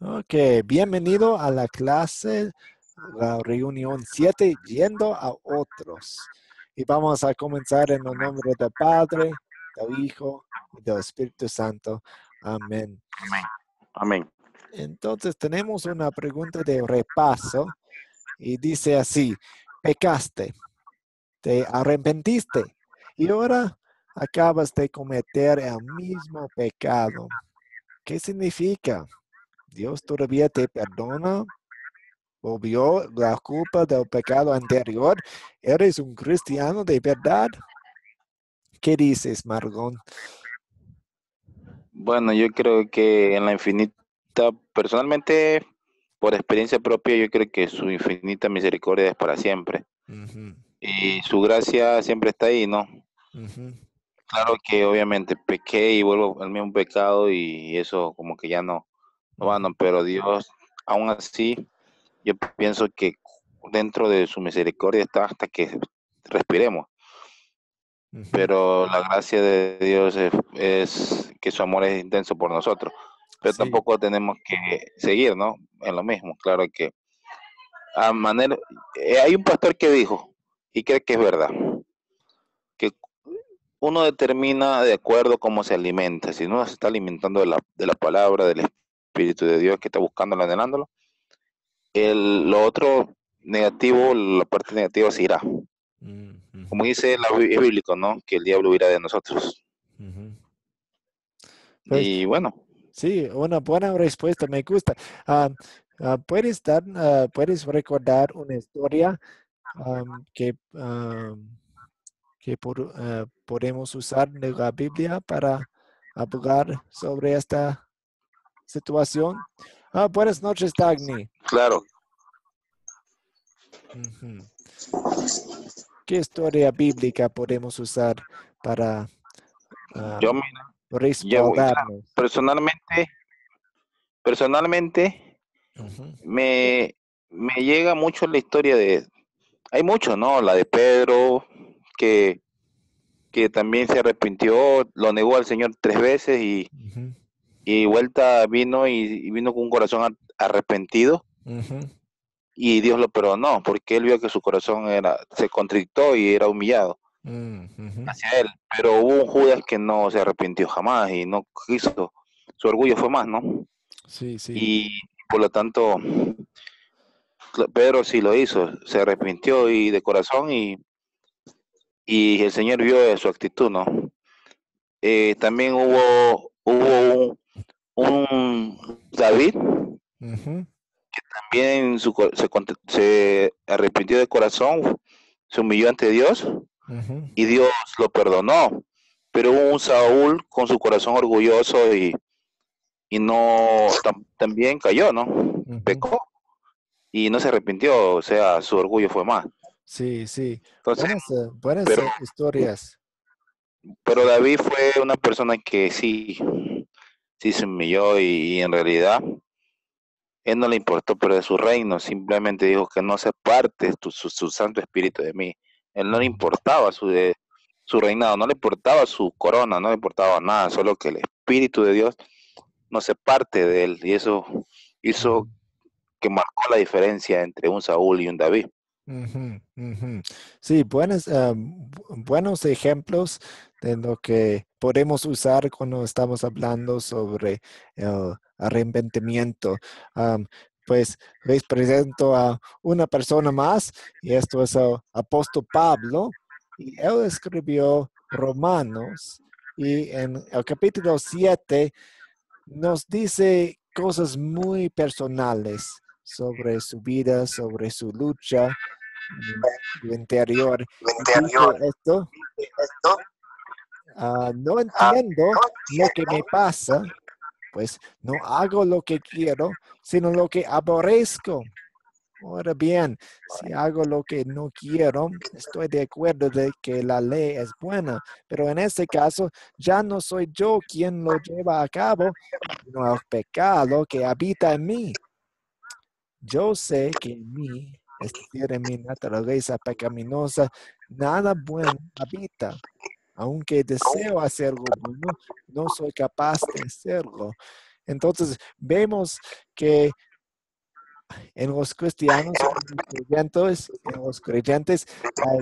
Ok, bienvenido a la clase, la reunión 7, yendo a otros. Y vamos a comenzar en el nombre del Padre, del Hijo y del Espíritu Santo. Amén. Amén. Amén. Entonces tenemos una pregunta de repaso y dice así: pecaste, te arrepentiste y ahora acabas de cometer el mismo pecado. ¿Qué significa? ¿Dios todavía te perdona? ¿Volvió la culpa del pecado anterior? ¿Eres un cristiano de verdad? ¿Qué dices, Margón? Bueno, yo creo que en la infinita, personalmente, por experiencia propia, yo creo que su infinita misericordia es para siempre. Ujú, Y su gracia siempre está ahí, ¿no? ujú, Claro que obviamente pequé y vuelvo al mismo pecado y eso como que ya no va, ujú, ¿no? Pero Dios, aún así, yo pienso que dentro de su misericordia está hasta que respiremos. ujú. Pero la gracia de Dios es que su amor es intenso por nosotros, pero Sí. tampoco tenemos que seguir, ¿no? En lo mismo, claro que a manera, hay un pastor que dijo, y creo que es verdad, que uno determina de acuerdo cómo se alimenta, si uno se está alimentando de la palabra, del Espíritu de Dios que está buscándolo, anhelándolo, lo otro negativo, la parte negativa se irá. Mm, Como ujú, dice es bíblico, ¿no? Que el diablo huirá de nosotros. ujú. Pues Y bueno, sí, una buena respuesta, me gusta. Ah, ¿puedes recordar una historia que podemos usar de la Biblia para hablar sobre esta situación? Buenas noches, Dagny. claro, Ujú. ¿Qué historia bíblica podemos usar para ah, yo claro, respaldarnos? personalmente Ujú, me llega mucho la historia hay mucho, ¿no? La de Pedro, que, que también se arrepintió, lo negó al Señor 3 veces ujú, y vuelta vino y vino con un corazón arrepentido ujú, y Dios lo perdonó, porque él vio que su corazón se contrictó y era humillado mm, ujú. hacia él, pero hubo un Judas que no se arrepintió jamás y no quiso, su orgullo fue más, ¿no? Sí, sí. Y por lo tanto, Pedro sí lo hizo, se arrepintió y de corazón y el Señor vio de su actitud, ¿no? También hubo un David, Ujú, también se arrepintió de corazón, se humilló ante Dios ujú, y Dios lo perdonó. Pero hubo un Saúl con su corazón orgulloso y no también cayó, ¿no? ujú. Pecó y no se arrepintió, o sea, su orgullo fue más. Sí, sí. Entonces, Buenas pero historias. Pero David fue una persona que sí se humilló y en realidad él no le importó perder su reino, simplemente dijo que no se parte su Santo Espíritu de mí. Él no le Ujú, importaba su reinado, no le importaba su corona, no le importaba nada, solo que el Espíritu de Dios no se parte de él y eso hizo ujú, que marcó la diferencia entre un Saúl y un David. ujú, ujú. Sí, buenos ejemplos de lo que podemos usar cuando estamos hablando sobre el arrepentimiento. Am, pues les presento a una persona más y esto es el apóstol Pablo y él escribió Romanos y en el capítulo 7 nos dice cosas muy personales sobre su vida, sobre su lucha, su interior. Y dice Interior, esto: esto, no entiendo lo que me pasa, pues no hago lo que quiero, sino lo que aborrezco. Ahora bien, si hago lo que no quiero, estoy de acuerdo de que la ley es buena, pero en este caso ya no soy yo quien lo lleva a cabo, sino el pecado que habita en mí. Yo sé que en mí, es decir, en mi naturaleza pecaminosa, nada bueno habita. Aunque deseo hacer algo bueno, no soy capaz de hacerlo. Entonces, vemos que en los cristianos, en los creyentes hay,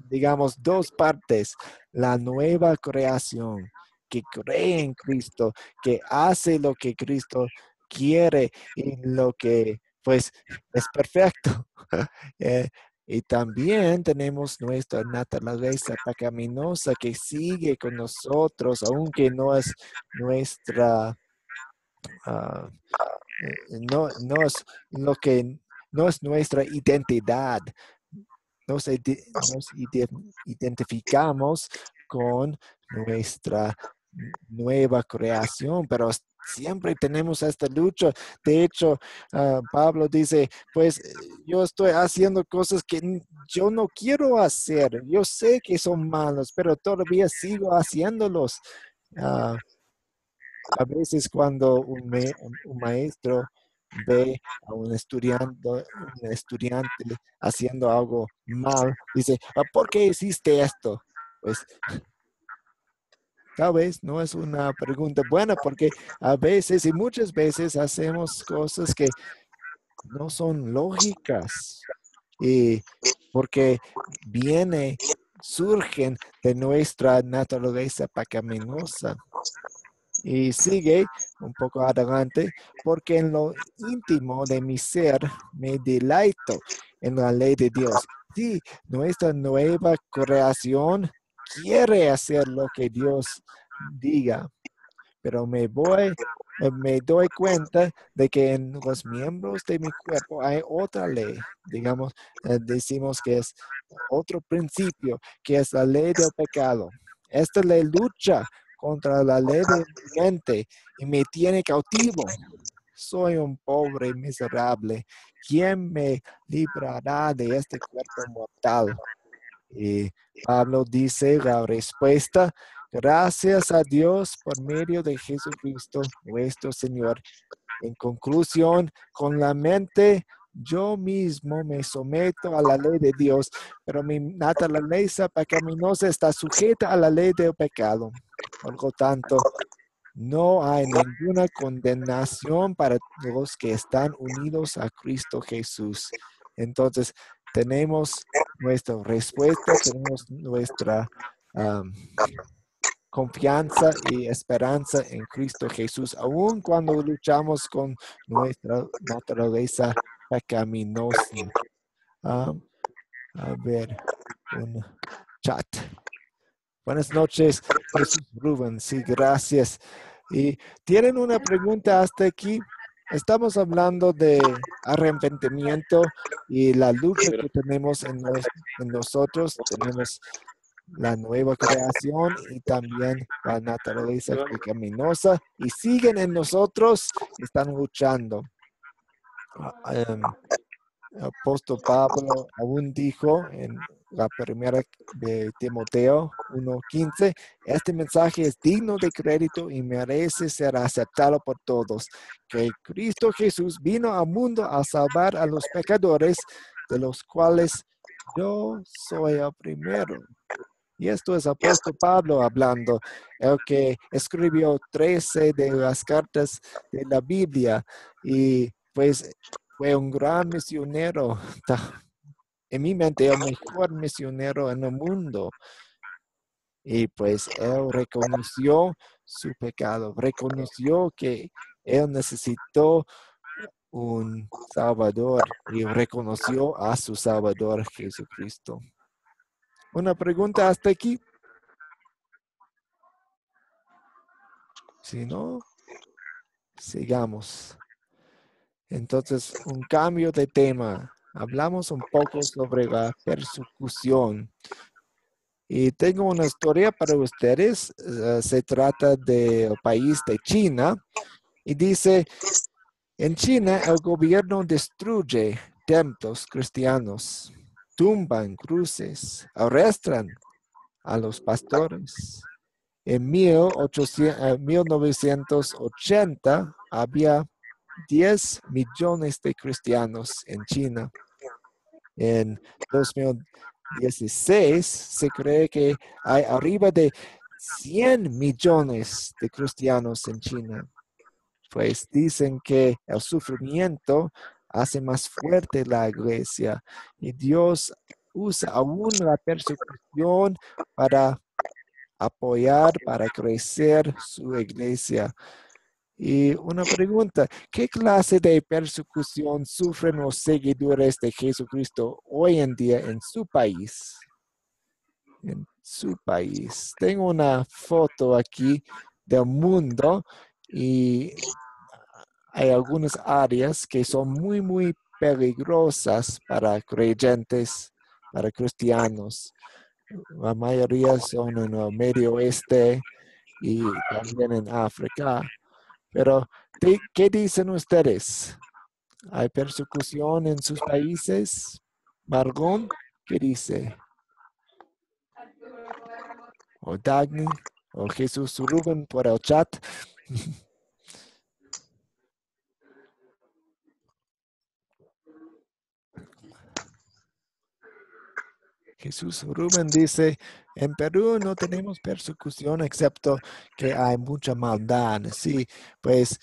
digamos, dos partes. La nueva creación que cree en Cristo, que hace lo que Cristo quiere y lo que, pues, es perfecto. Eh, y también tenemos nuestra naturaleza pecaminosa que sigue con nosotros, aunque no es nuestra, ah, no es lo que, no es nuestra identidad. Nos identificamos con nuestra nueva creación, pero siempre tenemos esta lucha. De hecho, Pablo dice, pues yo estoy haciendo cosas que yo no quiero hacer. Yo sé que son malos, pero todavía sigo haciéndolos. Ah, a veces cuando un maestro ve a un estudiante haciendo algo mal, dice, ¿por qué hiciste esto? Pues tal vez no es una pregunta buena porque a veces y muchas veces hacemos cosas que no son lógicas y porque surgen de nuestra naturaleza pecaminosa. Y sigue un poco adelante, porque en lo íntimo de mi ser me deleito en la ley de Dios. Sí, nuestra nueva creación quiere hacer lo que Dios diga, pero me doy cuenta de que en los miembros de mi cuerpo hay otra ley, digamos, decimos que es otro principio, que es la ley del pecado. Esta ley lucha contra la ley de mi mente y me tiene cautivo. Soy un pobre miserable. ¿Quién me librará de este cuerpo mortal? Y Pablo dice la respuesta, gracias a Dios por medio de Jesucristo, nuestro Señor. En conclusión, con la mente, yo mismo me someto a la ley de Dios, pero mi naturaleza pecaminosa está sujeta a la ley del pecado. Por lo tanto, no hay ninguna condenación para los que están unidos a Cristo Jesús. Entonces, tenemos nuestra respuesta, tenemos nuestra um, confianza y esperanza en Cristo Jesús, aun cuando luchamos con nuestra naturaleza pecaminosa. Um, a ver, un chat. Buenas noches, Jesús Rubén. Sí, gracias. Y tienen una pregunta hasta aquí. Estamos hablando de arrepentimiento y la lucha que tenemos en nosotros. Tenemos la nueva creación y también la naturaleza pecaminosa y siguen en nosotros, están luchando. Apóstol Pablo aún dijo en la primera de Timoteo 1:15, este mensaje es digno de crédito y merece ser aceptado por todos, que Cristo Jesús vino al mundo a salvar a los pecadores, de los cuales yo soy el primero. Y esto es apóstol Pablo hablando, el que escribió 13 de las cartas de la Biblia y pues fue un gran misionero, en mi mente el mejor misionero en el mundo. Y pues él reconoció su pecado, reconoció que él necesitó un Salvador y reconoció a su Salvador Jesucristo. Una pregunta hasta aquí. Si no, sigamos. Entonces, un cambio de tema. Hablamos un poco sobre la persecución. Y tengo una historia para ustedes. Se trata del país de China. Y dice, en China el gobierno destruye templos cristianos, tumban cruces, arrestan a los pastores. En 1980 había 10 millones de cristianos en China. En 2016 se cree que hay arriba de 100 millones de cristianos en China. pues dicen que el sufrimiento hace más fuerte la iglesia y Dios usa aún la persecución para apoyar, para crecer su iglesia. Y una pregunta, ¿qué clase de persecución sufren los seguidores de Jesucristo hoy en día en su país? En su país. Tengo una foto aquí del mundo y hay algunas áreas que son muy, muy peligrosas para creyentes, para cristianos. La mayoría son en el Medio Oeste y también en África. Pero, ¿qué dicen ustedes? ¿Hay persecución en sus países? Margón, ¿qué dice? O Dagny, o Jesús Rubén por el chat. Jesús Rubén dice, en Perú no tenemos persecución excepto que hay mucha maldad. Sí, pues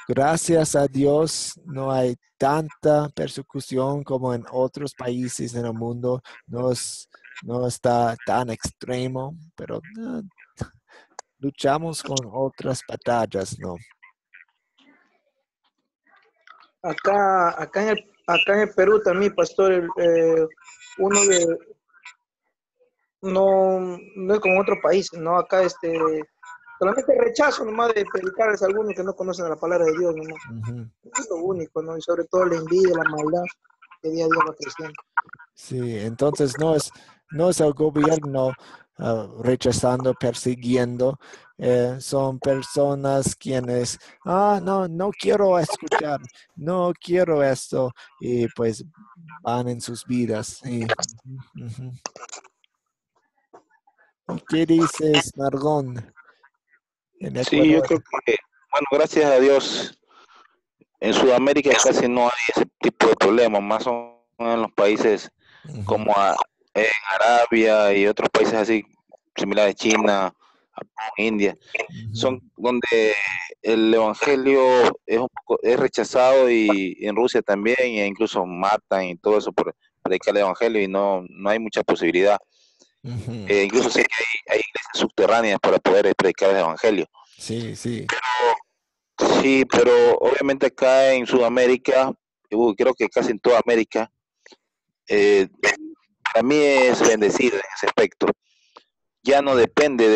gracias a Dios no hay tanta persecución como en otros países en el mundo. No está tan extremo, pero luchamos con otras batallas, ¿no? Acá en el Perú también, pastor, uno de, no es como otro país, no, acá solamente rechazo nomás de predicarles a algunos que no conocen la palabra de Dios, nomás. Ujú. Es lo único, ¿no? Y sobre todo la envidia, la maldad que día a día va creciendo. Sí, entonces no es el gobierno rechazando, persiguiendo, son personas quienes, no quiero escuchar, no quiero esto, y pues van en sus vidas. Ujú. ¿Y qué dices, Margón, en Sí, yo Ecuador? creo que, bueno, gracias a Dios, en Sudamérica casi no hay ese tipo de problemas, más son en los países Ujú, como en Arabia y otros países así similares, China, Japón, India, ujú, son donde el evangelio es rechazado y en Rusia también, e incluso matan y todo eso por predicar el evangelio y no hay mucha posibilidad. ujú. Incluso sé que hay iglesias subterráneas para poder predicar el evangelio. Sí, sí. Sí, pero obviamente acá en Sudamérica, creo que casi en toda América, eh, para mí es bendecido en ese aspecto. Ya no depende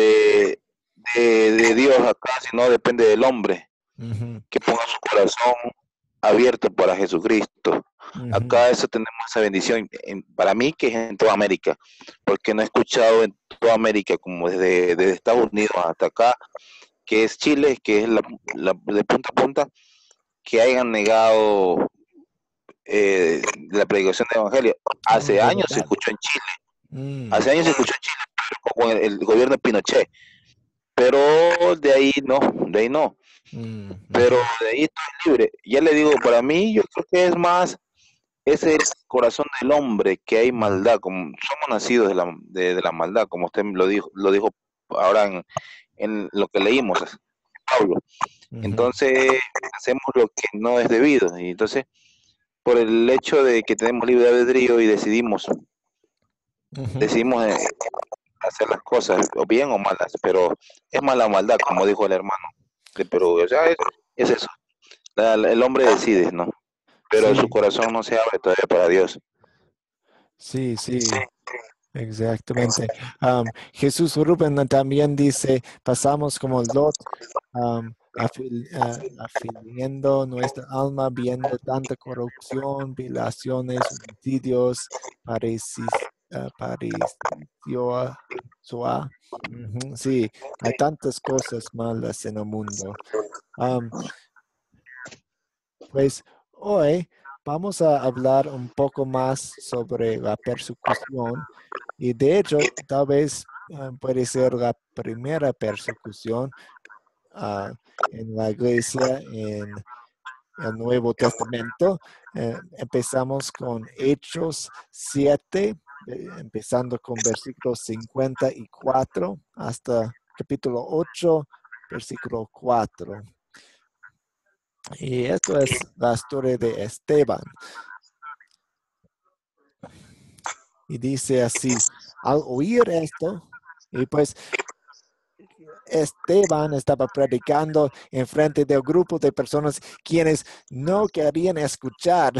de Dios acá, sino depende del hombre Ujú, que ponga su corazón abierto para Jesucristo. ujú, Acá eso tenemos esa bendición, para mí que es en toda América, porque no he escuchado en toda América, como desde Estados Unidos hasta acá, que es Chile, que es de punta a punta, que hayan negado la predicación del Evangelio. oh, Hace de años se verdad. escuchó en Chile, Mm, hace años se escuchó en Chile, pero con el gobierno de Pinochet, pero de ahí no, mm, pero ujú, de ahí todo es libre. Ya le digo, para mí yo creo que es más ese corazón del hombre que hay ujú, maldad, como somos nacidos de la maldad, como usted lo dijo ahora en lo que leímos, Pablo. ujú, Entonces hacemos lo que no es debido, y entonces por el hecho de que tenemos libre albedrío y ujú. decidimos hacer las cosas, o bien o malas, pero es mala maldad, como dijo el hermano de Perú, o sea, es eso, el hombre decide, ¿no? Pero su Sí, corazón no se abre todavía para Dios. sí, sí, exactamente. Jesús Rubén también dice, pasamos como Lot, afiliando nuestra alma, viendo tanta corrupción, violaciones, homicidios, paricidio, ujú, sí, hay tantas cosas malas en el mundo. Am, Pues hoy vamos a hablar un poco más sobre la persecución y de hecho tal vez puede ser la primera persecución ah, en la iglesia en el Nuevo Testamento. Empezamos con Hechos 7, empezando con versículo 54 hasta capítulo 8, versículo 4. Y esto es la historia de Esteban. Y dice así, al oír esto, y pues Esteban estaba predicando en frente de un grupo de personas quienes no querían escuchar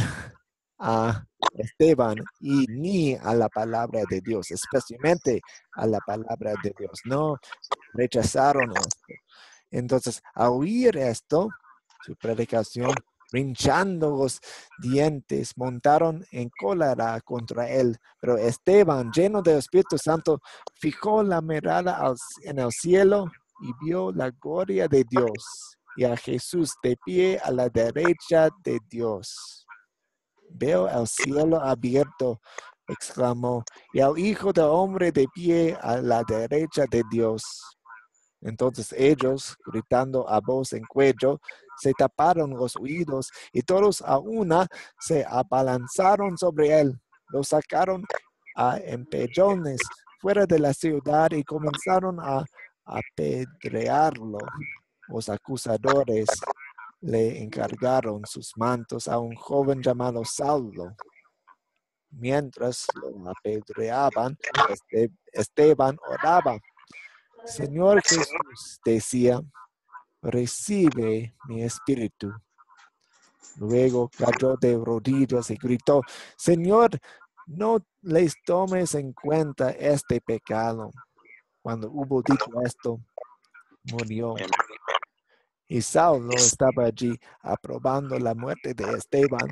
a Esteban y ni a la palabra de Dios, especialmente a la palabra de Dios. No rechazaron esto. Entonces, al oír esto, su predicación, rinchando los dientes, montaron en cólera contra él. Pero Esteban, lleno del Espíritu Santo, fijó la mirada en el cielo y vio la gloria de Dios y a Jesús de pie a la derecha de Dios. Veo el cielo abierto, exclamó, y al Hijo del Hombre de pie a la derecha de Dios. Entonces ellos, gritando a voz en cuello, se taparon los oídos y todos a una se abalanzaron sobre él. Lo sacaron a empellones fuera de la ciudad y comenzaron a apedrearlo. Los acusadores le encargaron sus mantos a un joven llamado Saulo. Mientras lo apedreaban, Esteban oraba. Señor Jesús, decía, recibe mi espíritu. Luego cayó de rodillas y gritó, Señor, no les tomes en cuenta este pecado. Cuando hubo dicho esto, murió. Y Saulo estaba allí aprobando la muerte de Esteban.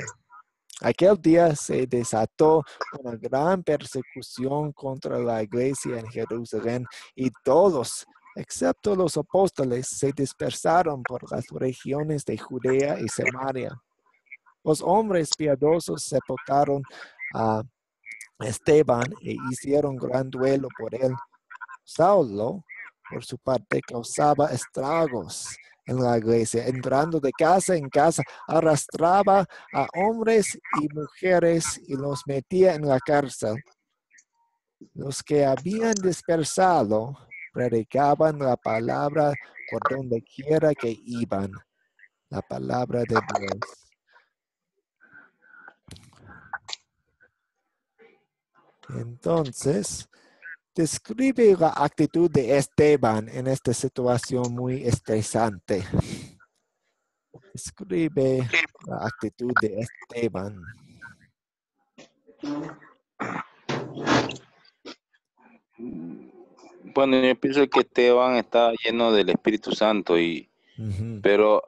Aquel día se desató una gran persecución contra la iglesia en Jerusalén y todos, excepto los apóstoles, se dispersaron por las regiones de Judea y Samaria. Los hombres piadosos sepultaron a Esteban e hicieron gran duelo por él. Saulo, por su parte, causaba estragos en la iglesia, entrando de casa en casa, arrastraba a hombres y mujeres y los metía en la cárcel. Los que habían dispersado predicaban la palabra por donde quiera que iban, la palabra de Dios. Entonces, describe la actitud de Esteban en esta situación muy estresante. Describe la actitud de Esteban. Bueno, yo pienso que Esteban está lleno del Espíritu Santo, Ujú, pero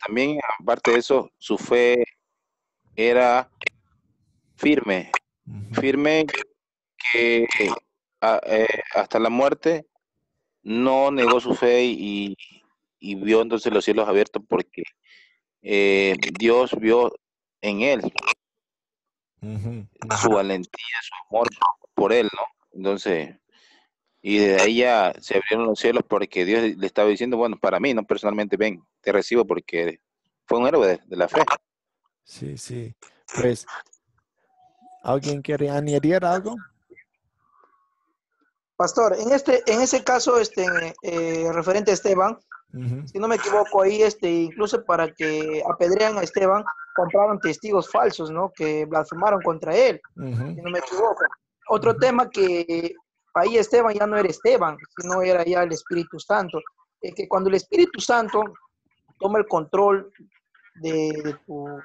también, aparte de eso, su fe era firme, ujú, firme que hasta la muerte no negó su fe y vio entonces los cielos abiertos porque Dios vio en él ujú, su ujú. valentía, su amor por él, ¿no? Entonces, y desde ahí ya se abrieron los cielos porque Dios le estaba diciendo, bueno, para mí, no personalmente, ven, te recibo porque fue un héroe de la fe. Sí, sí. Pues, ¿alguien quiere añadir algo? Pastor, en ese caso, referente a Esteban, Ujú, si no me equivoco, ahí, incluso para que apedrean a Esteban, compraron testigos falsos, ¿no? Que blasfemaron contra él, ujú, si no me equivoco. Otro ujú, tema que ahí Esteban ya no era Esteban, sino era ya el Espíritu Santo. Que cuando el Espíritu Santo toma el control de tu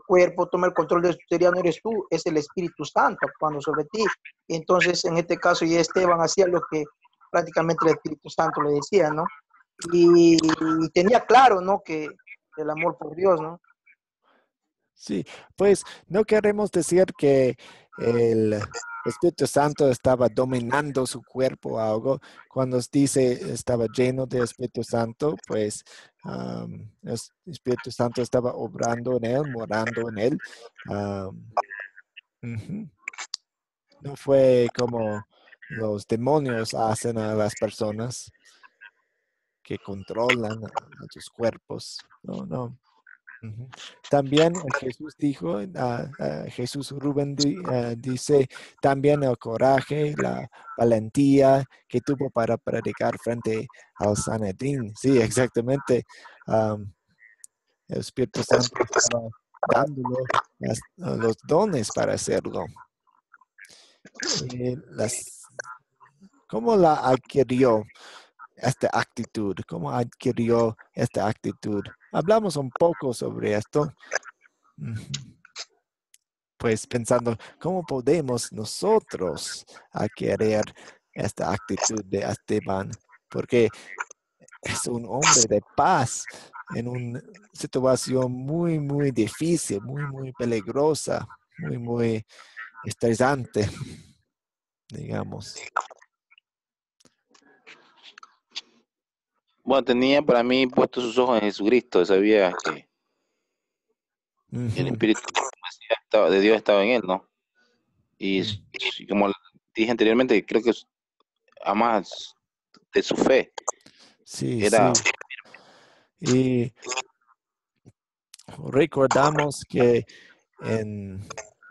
cuerpo, toma el control de tu ser, ya no eres tú, es el Espíritu Santo actuando sobre ti. Entonces, en este caso, ya Esteban hacía lo que prácticamente el Espíritu Santo le decía, ¿no? Y tenía claro, ¿no? Que el amor por Dios, ¿no? Sí, pues no queremos decir que el Espíritu Santo estaba dominando su cuerpo o algo. Cuando dice estaba lleno de Espíritu Santo, pues el Espíritu Santo estaba obrando en él, morando en él. Am, ujú. No fue como los demonios hacen a las personas que controlan a sus cuerpos. No, no. Ujú. También Jesús dijo, Jesús Rubén dice también el coraje, la valentía que tuvo para predicar frente al Sanedrín. Sí, exactamente. Am, El Espíritu Santo estaba dándolo los dones para hacerlo. ¿Cómo la adquirió esta actitud? ¿Cómo adquirió esta actitud? Hablamos un poco sobre esto. Pues pensando, ¿cómo podemos nosotros adquirir esta actitud de Esteban? Porque es un hombre de paz en una situación muy, muy difícil, muy, muy peligrosa, muy, muy estresante, digamos. Bueno, tenía para mí puestos sus ojos en Jesucristo, sabía que el Espíritu de Dios estaba en él, ¿no? Y como dije anteriormente, creo que además de su fe, Sí, era... sí. Y recordamos que en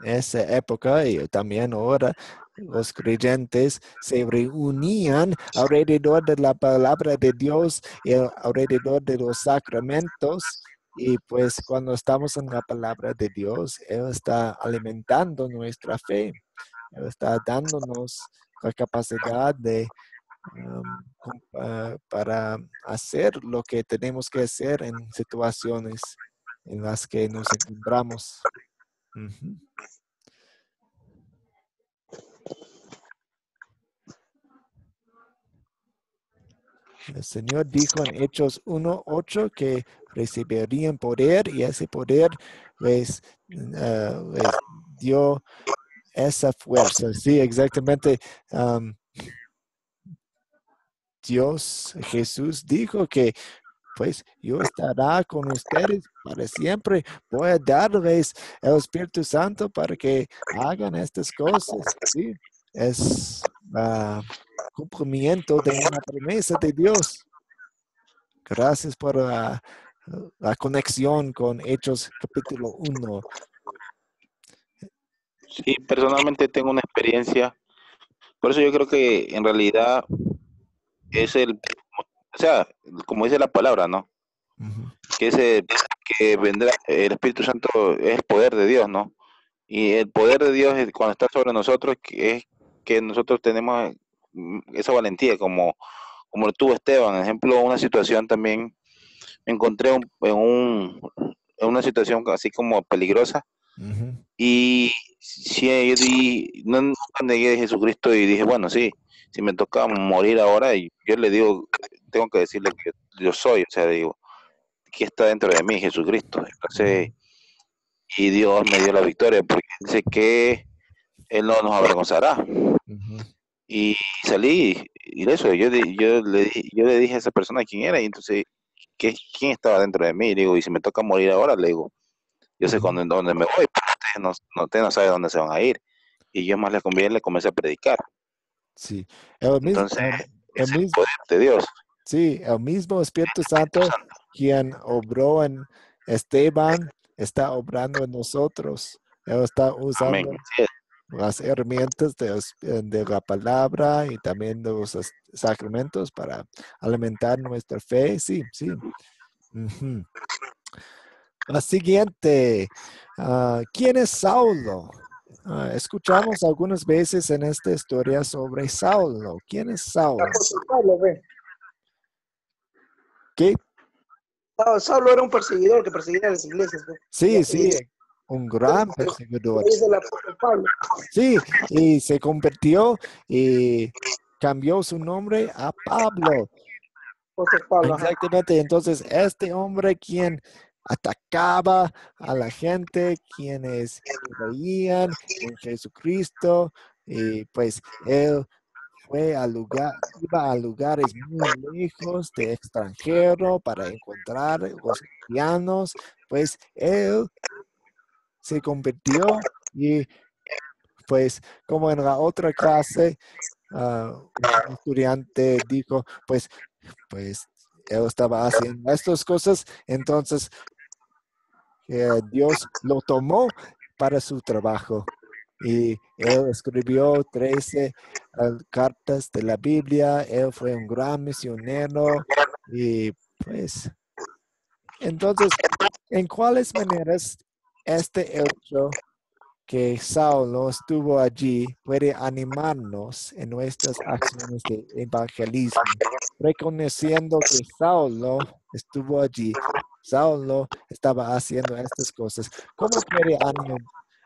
esa época y también ahora los creyentes se reunían alrededor de la palabra de Dios y alrededor de los sacramentos. Y pues cuando estamos en la palabra de Dios, Él está alimentando nuestra fe. Él está dándonos la capacidad de para hacer lo que tenemos que hacer en situaciones en las que nos encontramos. Ujú. El Señor dijo en Hechos 1:8 que recibirían poder y ese poder les dio esa fuerza. Sí, exactamente. Jesús dijo que pues yo estará con ustedes para siempre. Voy a darles el Espíritu Santo para que hagan estas cosas. Sí, es cumplimiento de una promesa de Dios. Gracias por la conexión con Hechos capítulo 1. Sí, personalmente tengo una experiencia, por eso yo creo que en realidad es o sea, como dice la palabra, ¿no? Ujú. Que vendrá, el Espíritu Santo es poder de Dios, ¿no? Y el poder de Dios cuando está sobre nosotros, que es que nosotros tenemos esa valentía, como lo tuvo Esteban. Ejemplo, una situación también, me encontré en una situación así como peligrosa, Ujú. y sí, nunca negué a Jesucristo y dije, bueno, sí, si me toca morir ahora, y yo le digo, tengo que decirle que yo soy, o sea, digo, ¿qué está dentro de mí? Jesucristo. Entonces, y Dios me dio la victoria, porque dice que Él no nos avergonzará. Ujú. Y salí, y eso, yo le dije a esa persona quién era, y entonces, ¿quién estaba dentro de mí? Y digo, y si me toca morir ahora, le digo, yo sé Ujú. dónde me voy, pero ustedes no saben dónde se van a ir. Y yo más le conviene, le comencé a predicar. Sí, el mismo, Entonces, el es el mismo, poder de Dios. sí, el mismo Espíritu Santo quien obró en Esteban está obrando en nosotros. Él está Amén. usando las herramientas de la palabra y también de los sacramentos para alimentar nuestra fe. Sí, sí. Ujú. La siguiente, ¿quién es Saulo? Escuchamos algunas veces en esta historia sobre Saulo. ¿Quién es Saulo? Apóstol Pablo, ve. ¿Qué? Saulo era un perseguidor que perseguía a las iglesias, ve. Sí, Y sí, un gran perseguidor. ahí es el apóstol Pablo. Sí, y se convirtió y cambió su nombre a Pablo. Apóstol Pablo, ajá. Exactamente. Entonces, este hombre quien atacaba a la gente, quienes creían en Jesucristo, y pues él iba a lugares muy lejos de extranjero para encontrar los cristianos, pues él se convirtió y pues como en la otra clase, un estudiante dijo, pues él estaba haciendo estas cosas, entonces Dios lo tomó para su trabajo. Y él escribió 13 cartas de la Biblia, él fue un gran misionero y pues entonces ¿En cuáles maneras este hecho que Saulo estuvo allí puede animarnos en nuestras acciones de evangelismo, reconociendo que Saulo estuvo allí, Saulo estaba haciendo estas cosas? ¿Cómo puede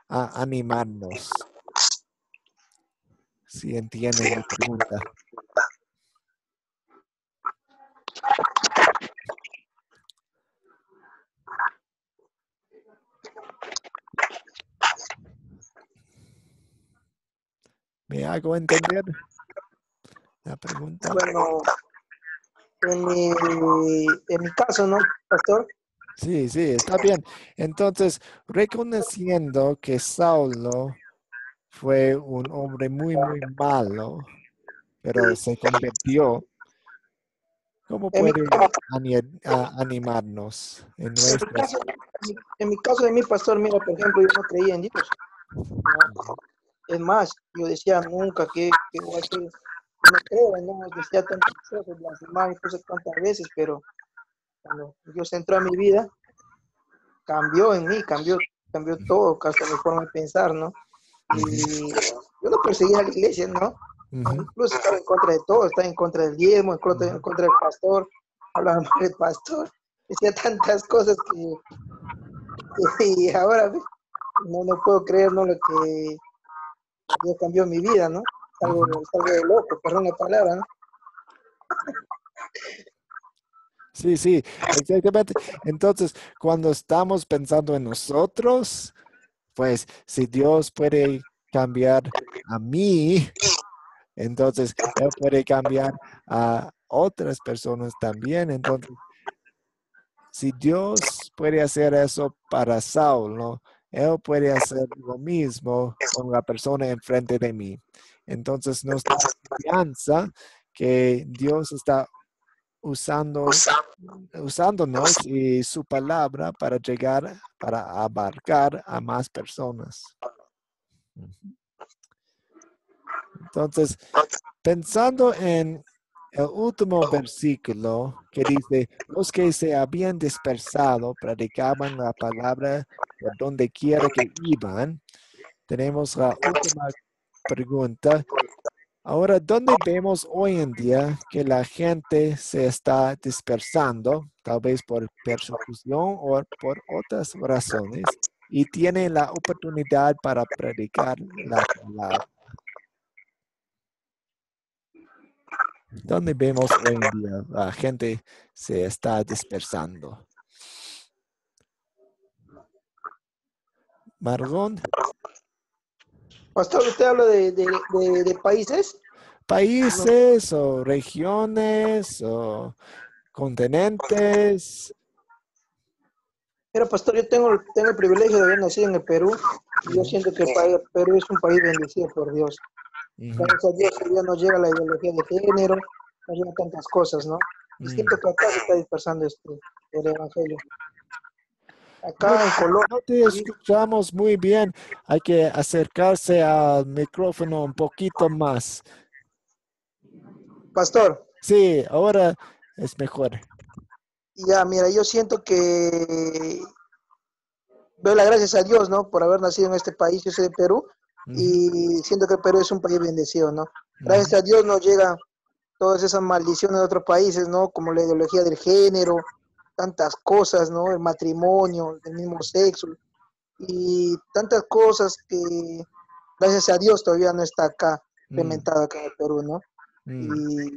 animarnos? Si entienden mi pregunta. ¿Me hago entender la pregunta? Bueno, en mi caso, ¿no, pastor? Sí, sí, está bien. Entonces, reconociendo que Saulo fue un hombre muy, muy malo, pero se convirtió, ¿cómo En mi, puede animarnos en en mi nuestras... caso, en mi caso de mi pastor, mira, por ejemplo, yo no creía en Dios, ¿no? Es más, yo decía nunca que voy a hacer, no creo, no decía tantas cosas, blasfemaba incluso tantas veces, pero cuando Dios entró a mi vida, cambió en mí, cambió todo, hasta mi forma de pensar, ¿no? Ujú, Y yo no perseguía a la iglesia, ¿no? ujú, Incluso estaba en contra de todo, estaba en contra del diezmo, en ujú, contra del pastor, hablaba mal del pastor, decía tantas cosas y ahora no puedo creer, ¿no? Lo que Dios cambió mi vida, ¿no? ujú. Es algo de loco, perdón la palabra, ¿no? Sí, sí, exactamente. Entonces, cuando estamos pensando en nosotros, pues si Dios puede cambiar a mí, entonces Él puede cambiar a otras personas también. Entonces, si Dios puede hacer eso para Saulo, Él puede hacer lo mismo con la persona enfrente de mí. Entonces nos da confianza que Dios está usando, usándonos y su palabra para llegar, para abarcar a más personas. Entonces, pensando en el último versículo que dice, los que se habían dispersado predicaban la palabra por donde quiera que iban. Tenemos la última pregunta. Ahora, ¿dónde vemos hoy en día que la gente se está dispersando, tal vez por persecución o por otras razones, y tiene la oportunidad para predicar la palabra? ¿Dónde vemos hoy en día la gente se está dispersando? Margón, Pastor, usted habla de países, no, países o regiones o continentes. pero pastor, yo tengo el privilegio de haber nacido en el Perú y yo Ujú, siento que Perú es un país bendecido por Dios. ujú, Gracias a Dios hoy día nos llega la ideología de género, nos llegan tantas cosas, ¿no? Y siento mm. que acá se está dispersando el evangelio. No, Acá en Colombia, no te escuchamos muy bien. Hay que acercarse al micrófono un poquito más. pastor, Sí, ahora es mejor. ya mira, yo siento que doy las gracias a Dios, ¿no? Por haber nacido en este país, yo soy de Perú, Ujú, y siento que Perú es un país bendecido, ¿no? Gracias ujú, a Dios nos llegan todas esas maldiciones de otros países, ¿no? Como la ideología del género, tantas cosas, ¿no? El matrimonio, del mismo sexo, y tantas cosas que gracias a Dios todavía no está acá, mm, implementada acá en el Perú, ¿no? mm,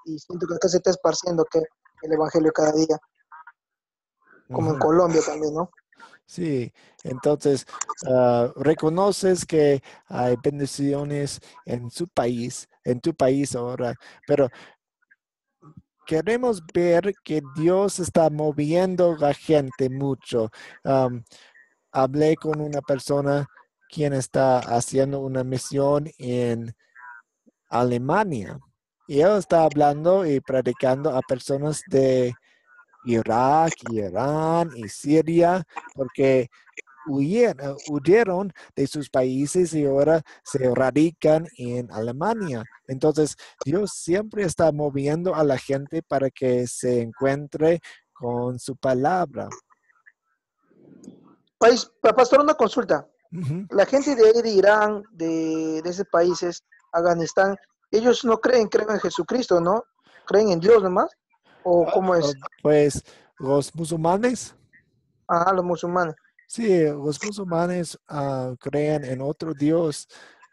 Y siento que acá se está esparciendo que el evangelio cada día, como en ujú. Colombia también, ¿no? Sí, entonces reconoces que hay bendiciones en su país, en tu país ahora, pero queremos ver que Dios está moviendo la gente mucho. Am, Hablé con una persona quien está haciendo una misión en Alemania y él está hablando y predicando a personas de Irak, Irán y Siria porque huyeron de sus países y ahora se radican en Alemania. Entonces, Dios siempre está moviendo a la gente para que se encuentre con su palabra. Pastor, una consulta. Ujú. La gente de ahí de Irán, de esos países, Afganistán, ellos no creen en Jesucristo, ¿no? ¿Creen en Dios nomás? ¿O Ah, cómo es? Pues los musulmanes, Ajá, los musulmanes. sí, los musulmanes creen en otro Dios,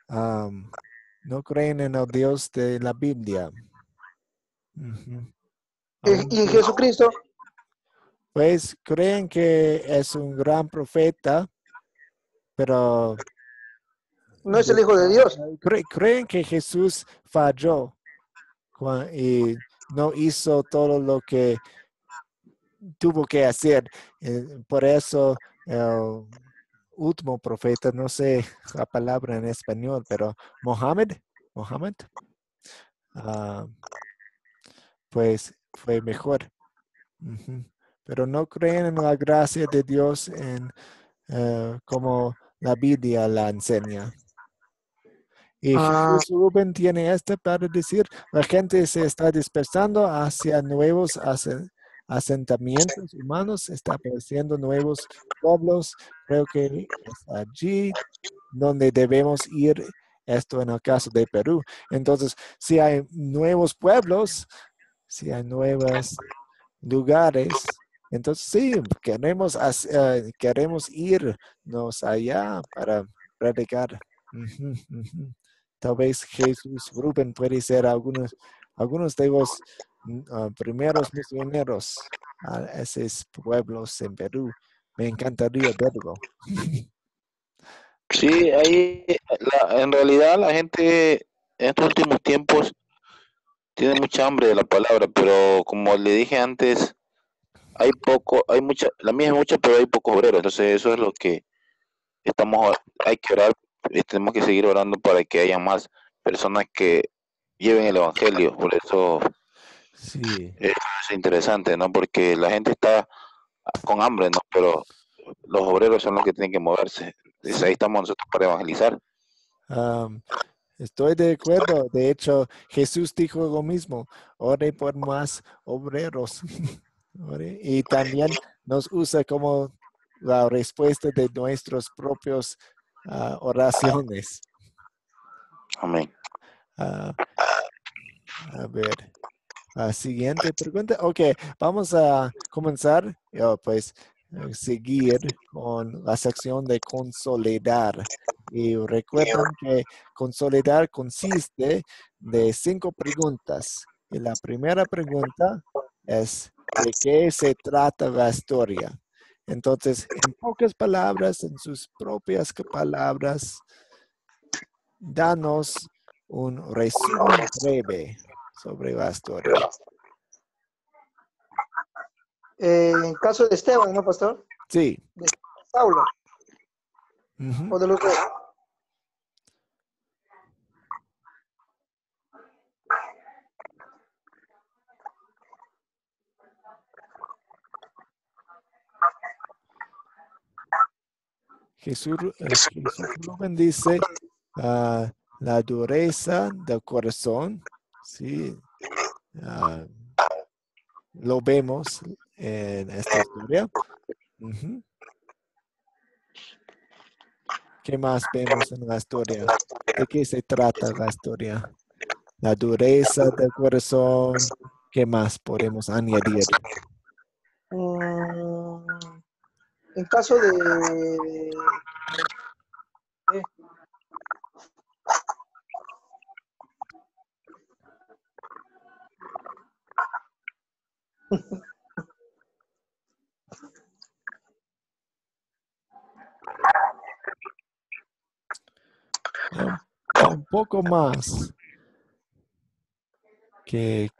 no creen en el Dios de la Biblia. Ujú. Y en Aunque, Jesucristo, pues creen que es un gran profeta, pero no es el Hijo de Dios. creen que Jesús falló y no hizo todo lo que tuvo que hacer. Por eso el último profeta, no sé la palabra en español, pero Mohammed, ah, pues fue mejor. Ujú. Pero no creen en la gracia de Dios como la Biblia la enseña. Y Ah, Jesús Rubén tiene esto para decir, la gente se está dispersando hacia nuevos asentamientos humanos, está apareciendo nuevos pueblos. Creo que es allí donde debemos ir, esto en el caso de Perú. Entonces, si hay nuevos pueblos, si hay nuevos lugares, entonces sí, queremos irnos allá para predicar. Ujú, ujú. Tal vez Jesús Rubén puede ser algunos de los primeros misioneros a esos pueblos en Perú. Me encantaría verlo. Sí, ahí en realidad la gente en estos últimos tiempos tiene mucha hambre de la palabra, pero como le dije antes, hay poco, hay mucha, la mía es mucha, pero hay pocos obreros, entonces eso es lo que hay que orar, tenemos que seguir orando para que haya más personas que lleven el evangelio, por eso Sí. es interesante, ¿no? Porque la gente está con hambre, ¿no? Pero los obreros son los que tienen que moverse. Entonces, ahí Sí. estamos nosotros para evangelizar. Am, Estoy de acuerdo. De hecho, Jesús dijo lo mismo. Ore por más obreros. Y también nos usa como la respuesta de nuestras propias oraciones. Amén. Ah, a ver, la siguiente pregunta. Ok, vamos a comenzar, pues, seguir con la sección de consolidar. Y recuerden que consolidar consiste de 5 preguntas. Y la primera pregunta es, ¿de qué se trata la historia? Entonces, en pocas palabras, en sus propias palabras, danos un resumen breve sobre la historia. en caso de Esteban, ¿no, pastor? Sí. De Saulo, Ujú. o de los dos. Jesús Rubén dice la dureza del corazón, sí, ah, lo vemos en esta historia. Ujú. ¿Qué más vemos en la historia? ¿De qué se trata la historia? La dureza del corazón. ¿Qué más podemos añadir? Mm, en caso de... eh, Un, un poco más que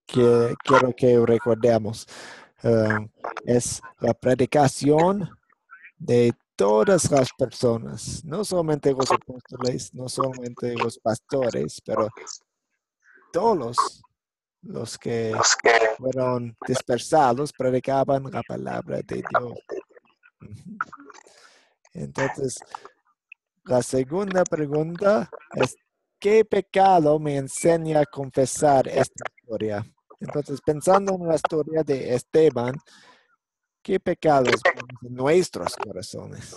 quiero que recordemos. eh, es la predicación de todas las personas, no solamente los apóstoles, no solamente los pastores, pero todos los que fueron dispersados predicaban la palabra de Dios. Ujú. Entonces, la segunda pregunta es, ¿qué pecado me enseña a confesar esta historia? Entonces, pensando en la historia de Esteban, ¿Qué pecados vemos en nuestros corazones?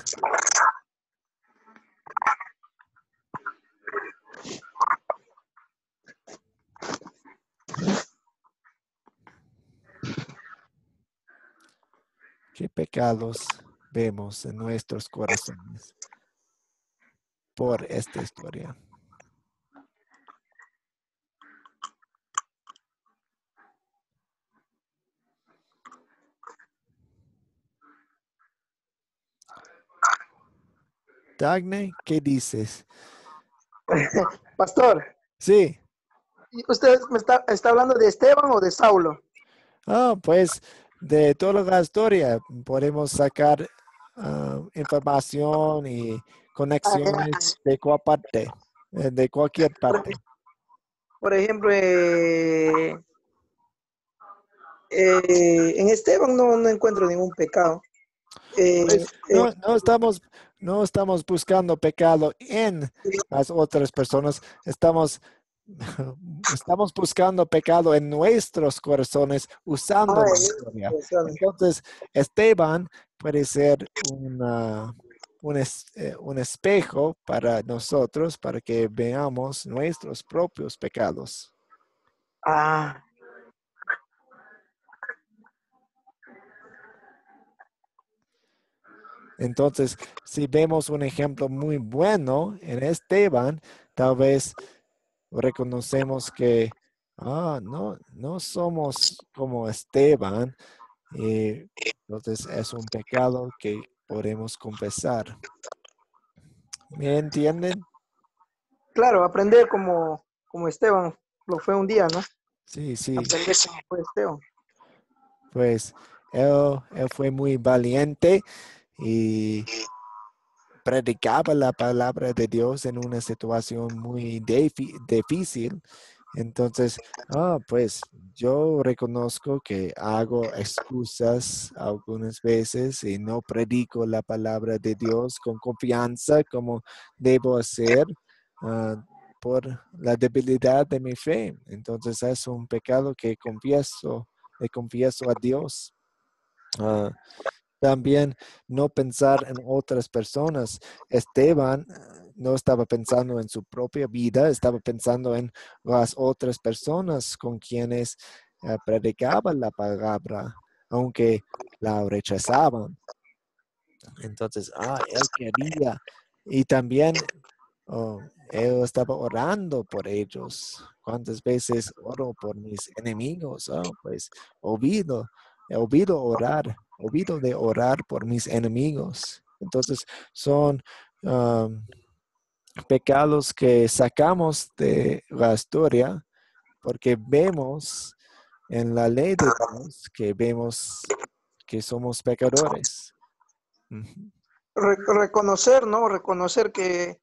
¿Qué pecados vemos en nuestros corazones por esta historia? Dagne, ¿qué dices? Pastor, Sí. ¿y ¿usted está hablando de Esteban o de Saulo? Pues de toda la historia podemos sacar información y Ah, conexiones de cuál parte, de cualquier por, parte. por ejemplo, en Esteban no encuentro ningún pecado. Pues Eh, no estamos buscando pecado en las otras personas, estamos buscando pecado en nuestros corazones usando la historia. Entonces, Esteban puede ser un espejo para nosotros, para que veamos nuestros propios pecados. ah, Entonces, si vemos un ejemplo muy bueno en Esteban, tal vez reconocemos que no somos como Esteban, y entonces es un pecado que podemos confesar. ¿Me entienden? claro, aprender como Esteban lo fue un día, ¿no? Sí, sí. Aprender como fue Esteban. Pues él fue muy valiente y predicaba la palabra de Dios en una situación muy difícil. Entonces, pues yo reconozco que hago excusas algunas veces y no predico la palabra de Dios con confianza como debo hacer ah, por la debilidad de mi fe. Entonces es un pecado que le confieso a Dios. Ah, También no pensar en otras personas. Esteban no estaba pensando en su propia vida, estaba pensando en las otras personas con quienes predicaba la palabra, aunque la rechazaban. Entonces, él quería. Y también él estaba orando por ellos. ¿Cuántas veces oro por mis enemigos? Pues olvido, olvido de orar por mis enemigos. Entonces, son pecados que sacamos de la historia porque vemos en la ley de Dios que vemos que somos pecadores. Ujú. Reconocer, ¿no? Reconocer que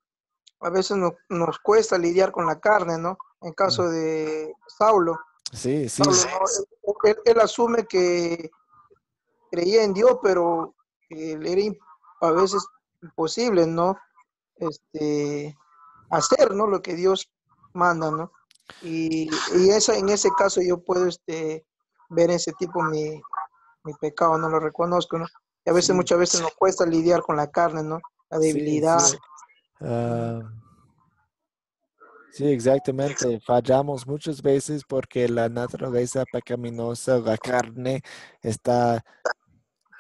a veces nos cuesta lidiar con la carne, ¿no? En caso de Saulo, Sí, sí, Saulo, ¿no? Él asume que creía en Dios, pero que le era a veces imposible, ¿no? Este, hacer, ¿no? Lo que Dios manda, ¿no? En ese caso yo puedo ver ese tipo mi pecado, no lo reconozco, ¿no? Y a veces, sí, muchas veces nos cuesta lidiar con la carne, ¿no? La sí, debilidad. sí. Ah, sí, exactamente. Fallamos muchas veces porque la naturaleza pecaminosa, la carne, está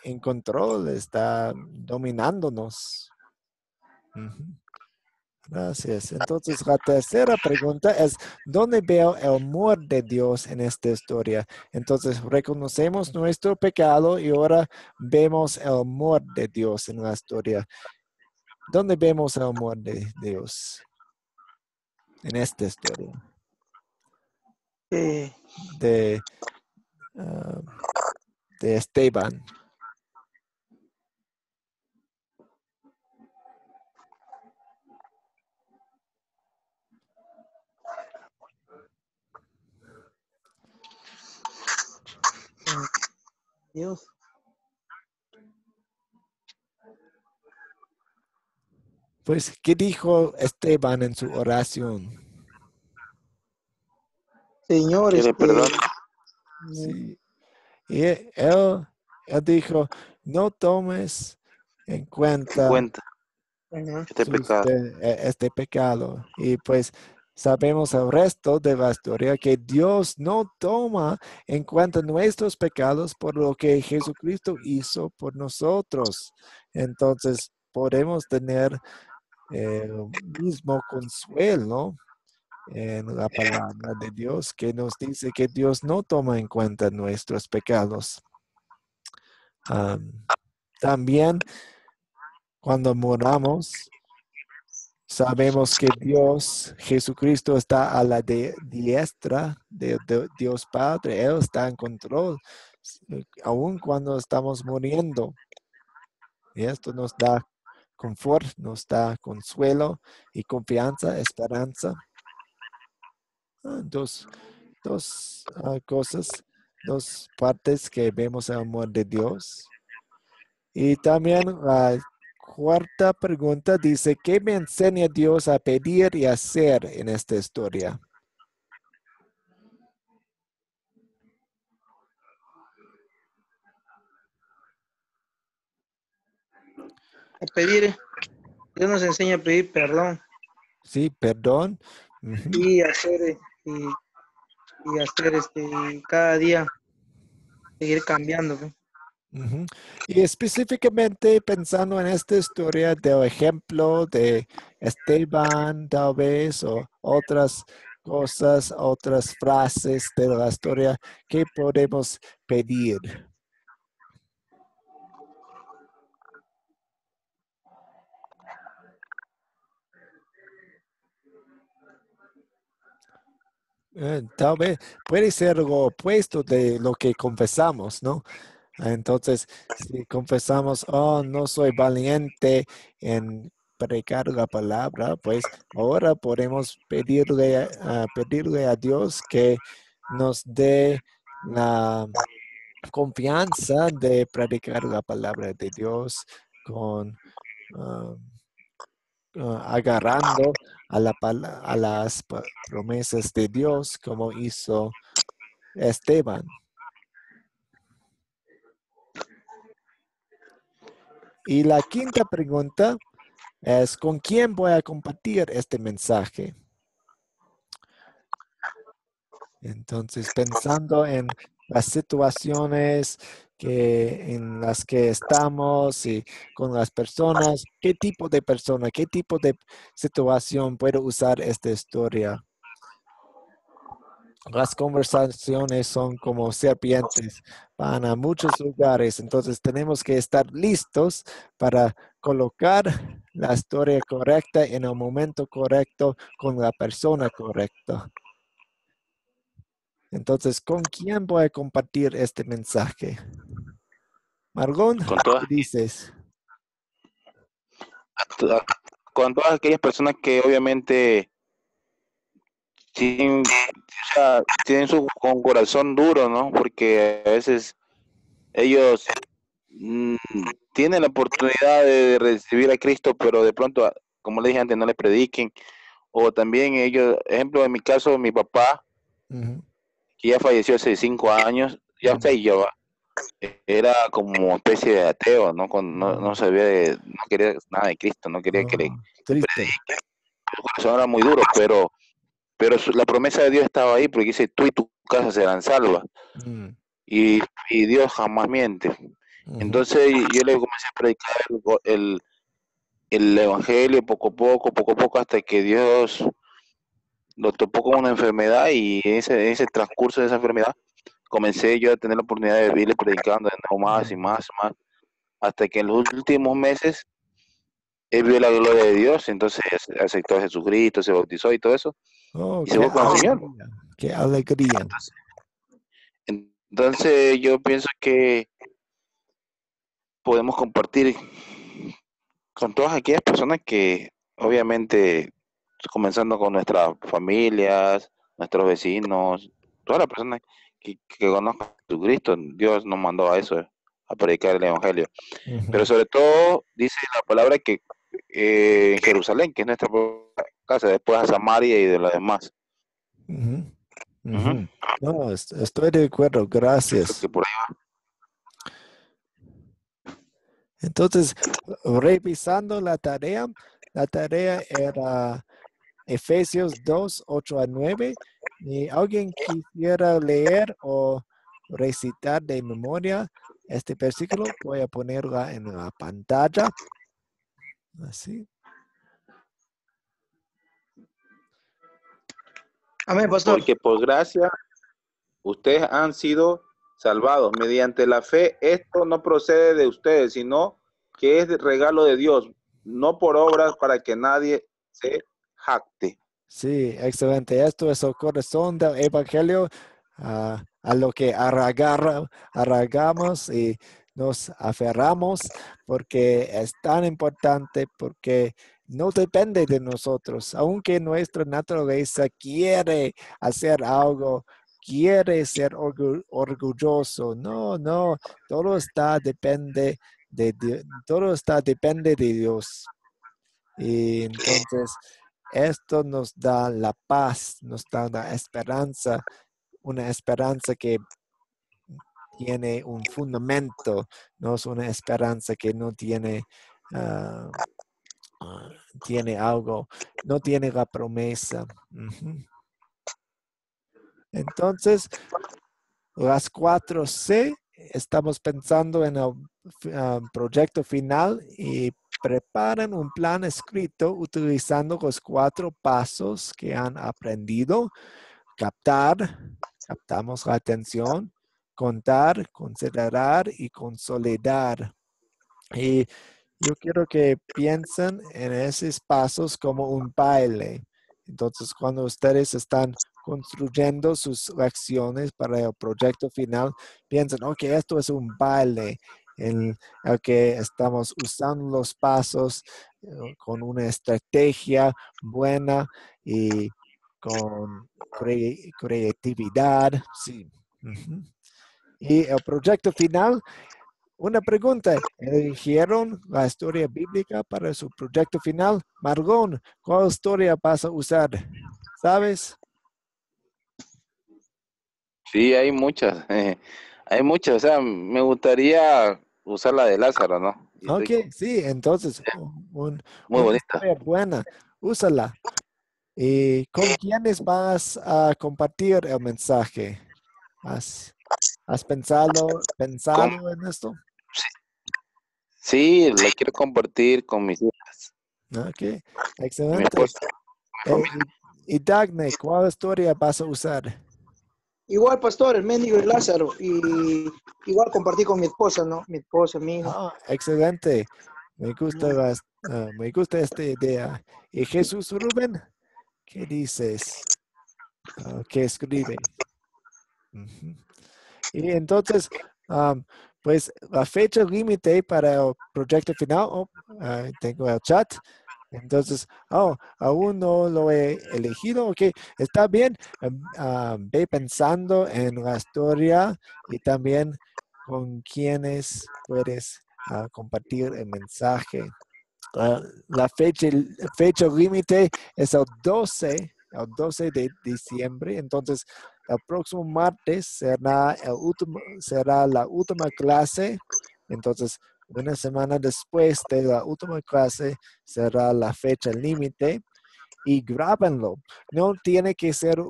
en control, está dominándonos. Ujú. Gracias. Entonces, la tercera pregunta es, ¿dónde veo el amor de Dios en esta historia? Entonces, reconocemos nuestro pecado y ahora vemos el amor de Dios en la historia. ¿Dónde vemos el amor de Dios en esta historia? Eh, De, ah, de Esteban. Dios. Pues, ¿qué dijo Esteban en su oración? Señor, Quiere perdón. Sí, y él Él dijo, no tomes en cuenta Cuenta Ujú. este pecado. este pecado. Y pues sabemos el resto de la historia que Dios no toma en cuenta nuestros pecados por lo que Jesucristo hizo por nosotros. Entonces podemos tener el mismo consuelo en la palabra de Dios que nos dice que Dios no toma en cuenta nuestros pecados. También cuando moramos, sabemos que Dios, Jesucristo, está a la diestra de Dios Padre. Él está en control, aun cuando estamos muriendo. Y esto nos da confort, nos da consuelo y confianza, esperanza. Dos, cosas, dos partes que vemos el amor de Dios. Y también la cuarta pregunta dice, ¿qué me enseña Dios a pedir y hacer en esta historia? A pedir, Dios nos enseña a pedir perdón Sí, perdón. Ujú, y hacer, y hacer cada día seguir cambiando, pues. ujú. Y específicamente pensando en esta historia del ejemplo de Esteban, tal vez, o otras cosas, otras frases de la historia, ¿qué podemos pedir? Tal vez puede ser lo opuesto de lo que confesamos, ¿no? Entonces, si confesamos, oh, no soy valiente en predicar la palabra, pues ahora podemos pedirle a Dios que nos dé la confianza de predicar la palabra de Dios con ah, agarrando a las promesas de Dios como hizo Esteban. Y la quinta pregunta es, ¿con quién voy a compartir este mensaje? Entonces, pensando en las situaciones en las que estamos y con las personas, ¿qué tipo de persona, qué tipo de situación puedo usar esta historia? Las conversaciones son como serpientes, van a muchos lugares, entonces tenemos que estar listos para colocar la historia correcta en el momento correcto con la persona correcta. Entonces, ¿con quién voy a compartir este mensaje? Marlon, Con ¿qué todas, dices? con todas aquellas personas que obviamente tienen, o sea, tienen su con corazón duro, ¿no? Porque a veces ellos mm, tienen la oportunidad de recibir a Cristo, pero de pronto, como le dije antes, no le prediquen. O también ellos, ejemplo, en mi caso, mi papá, Ujú, que ya falleció hace 5 años, ya ujú, usted y yo, era como especie de ateo, ¿no? No ujú. sabía, no quería nada de Cristo, no quería que le Oh, triste. predique. Su corazón era muy duro, pero la promesa de Dios estaba ahí, porque dice, tú y tu casa serán salvas. Mm, Y, y Dios jamás miente. ujú, Entonces yo le comencé a predicar el evangelio poco a poco, hasta que Dios lo topó con una enfermedad, y ese transcurso de esa enfermedad comencé yo a tener la oportunidad de irle predicando de nuevo más y mm. más, más, hasta que en los últimos meses él vio la gloria de Dios, entonces aceptó a Jesucristo, se bautizó y todo eso, Oh, y se qué fue con el Señor. alegría, qué alegría. Entonces yo pienso que podemos compartir con todas aquellas personas que obviamente, comenzando con nuestras familias, nuestros vecinos, todas las personas que conozcan a Jesucristo. Dios nos mandó a eso, a predicar el Evangelio. Pero Ujú, sobre todo dice la palabra que en Jerusalén, que es nuestra casa, después a Samaria y de los demás. ujú, Ujú. ujú. No, estoy de acuerdo, Pienso gracias. que por ahí. Entonces, revisando la tarea era Efesios 2, 8 a 9. ¿Y alguien quisiera leer o recitar de memoria este versículo? Voy a ponerla en la pantalla. Así. Amén, pastor. Porque por gracia ustedes han sido salvados mediante la fe. Esto no procede de ustedes, sino que es regalo de Dios, no por obras para que nadie se jacte. Sí, excelente. Esto es el corazón del evangelio, a lo que arraigamos y nos aferramos, porque es tan importante, porque no depende de nosotros, aunque nuestra naturaleza quiere hacer algo, quiere ser orgulloso. No, no, todo está depende de Dios. Y entonces esto nos da la paz, nos da la esperanza, una esperanza que tiene un fundamento, no es una esperanza que no tiene, ah, tiene algo, no tiene la promesa. Ujú. Entonces, las 4C, estamos pensando en el proyecto final y preparan un plan escrito utilizando los 4 pasos que han aprendido. Captamos la atención, contar, considerar y consolidar. Y yo quiero que piensen en esos pasos como un baile. Entonces, cuando ustedes están construyendo sus lecciones para el proyecto final, piensen, ok, esto es un baile en el que estamos usando los pasos con una estrategia buena y con creatividad. Sí. Ujú. Y el proyecto final, una pregunta, ¿eligieron la historia bíblica para su proyecto final? Marlon, ¿cuál historia vas a usar? ¿Sabes? Sí, hay muchas, hay muchas, o sea, me gustaría usar la de Lázaro, ¿no? Y Ok, rico, sí, entonces muy una bonita. historia buena, úsala. ¿Y con quiénes vas a compartir el mensaje? ¿Has Con- pensado en esto? sí, la quiero compartir con mis hijas, Ok, mi excelente. esposa, mi familia. Y Dagne, ¿cuál historia vas a usar? Igual, pastor, el mendigo y Lázaro. Y igual compartí con mi esposa, ¿no? Mi esposa, mi hijo. Ah, excelente. Me gusta esta idea. ¿Y Jesús Rubén? ¿Qué dices? ¿Qué escribe? Ujú. Y entonces, pues la fecha límite para el proyecto final, tengo el chat. Entonces, aún no lo he elegido. Ok, está bien. Ve pensando en la historia y también con quienes puedes compartir el mensaje. La fecha límite es el 12 de diciembre. Entonces, el próximo martes será la última clase. Entonces, una semana después de la última clase será la fecha límite y grábenlo. No tiene que ser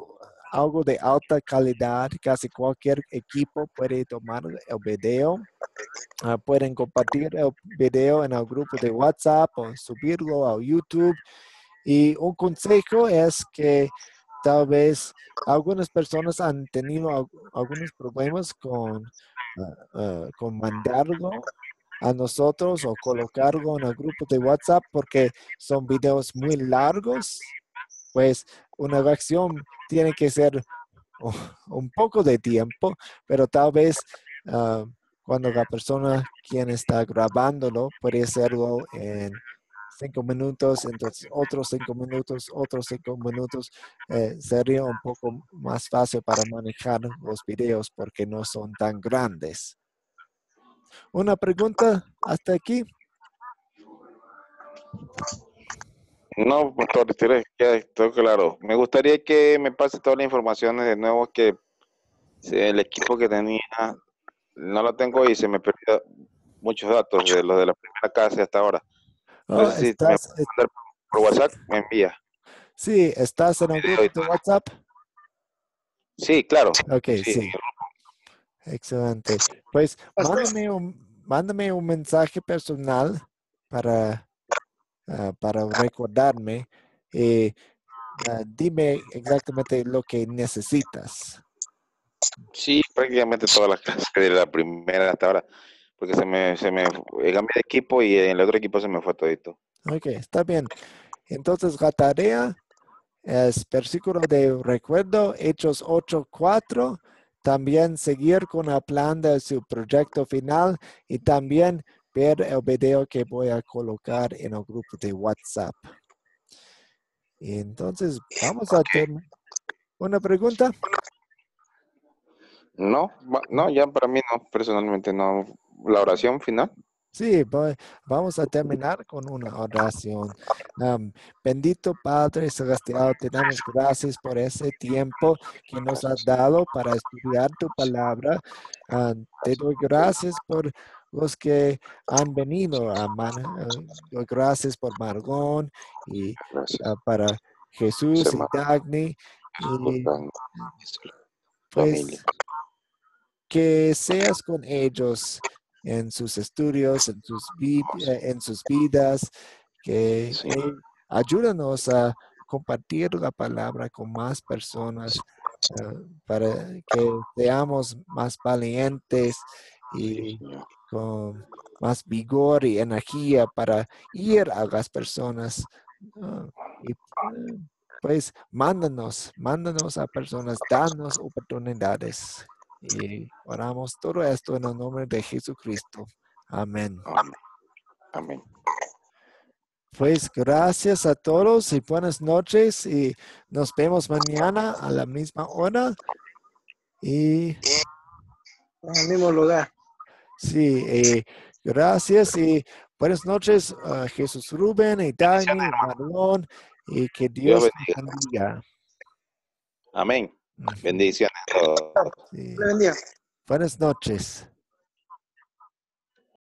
algo de alta calidad. Casi cualquier equipo puede tomar el video. Pueden compartir el video en el grupo de WhatsApp o subirlo a YouTube. Y un consejo es que tal vez algunas personas han tenido algunos problemas con mandarlo a nosotros o colocarlo en el grupo de WhatsApp porque son videos muy largos. Pues una reacción tiene que ser un poco de tiempo, pero tal vez cuando la persona quien está grabándolo puede hacerlo en 5 minutos, entonces otros 5 minutos, otros 5 minutos, sería un poco más fácil para manejar los videos porque no son tan grandes. Una pregunta hasta aquí. No, pastor, ya estoy claro. Me gustaría que me pase todas las informaciones de nuevo que el equipo que tenía, no la tengo y se me perdió. muchos datos de los de la primera clase hasta ahora. No Oh, sé si me puedes mandar por WhatsApp, me envía. sí, ¿estás en un grupo de WhatsApp? Sí, claro. Ok, Sí, sí. Excelente. Pues mándame un mensaje personal para, para recordarme. Dime exactamente lo que necesitas. sí, prácticamente todas las clases de la primera hasta ahora, porque cambié de equipo y en el otro equipo se me fue todito. Ok, está bien. Entonces la tarea es versículo de recuerdo, Hechos 8:4. También seguir con el plan de su proyecto final y también ver el video que voy a colocar en el grupo de WhatsApp. Y entonces vamos a terminar. ¿Una pregunta? No, no, ya para mí no, personalmente no. La oración final. Sí, vamos a terminar con una oración. Bendito Padre Celestial, te damos gracias por ese tiempo que nos has dado para estudiar tu palabra. Te doy gracias por los que han venido. Doy gracias por Margón y Gracias, para Jesús y hermano, Dagny. Y familia. pues que seas con ellos en sus estudios, en sus vidas, que Sí, ayúdanos a compartir la palabra con más personas para que seamos más valientes sí, y señor. con más vigor y energía para ir a las personas. Y pues mándanos a personas, danos oportunidades. Y oramos todo esto en el nombre de Jesucristo. Amén. Amén. Amén. Pues gracias a todos y buenas noches y nos vemos mañana a la misma hora. Y En el mismo lugar. sí, gracias y buenas noches a Jesús Rubén y Dani y Marlon y que Dios Dios los bendiga. bendiga. Amén. Ujú. Bendiciones a todos. Sí. Le bendiga. Buenas noches.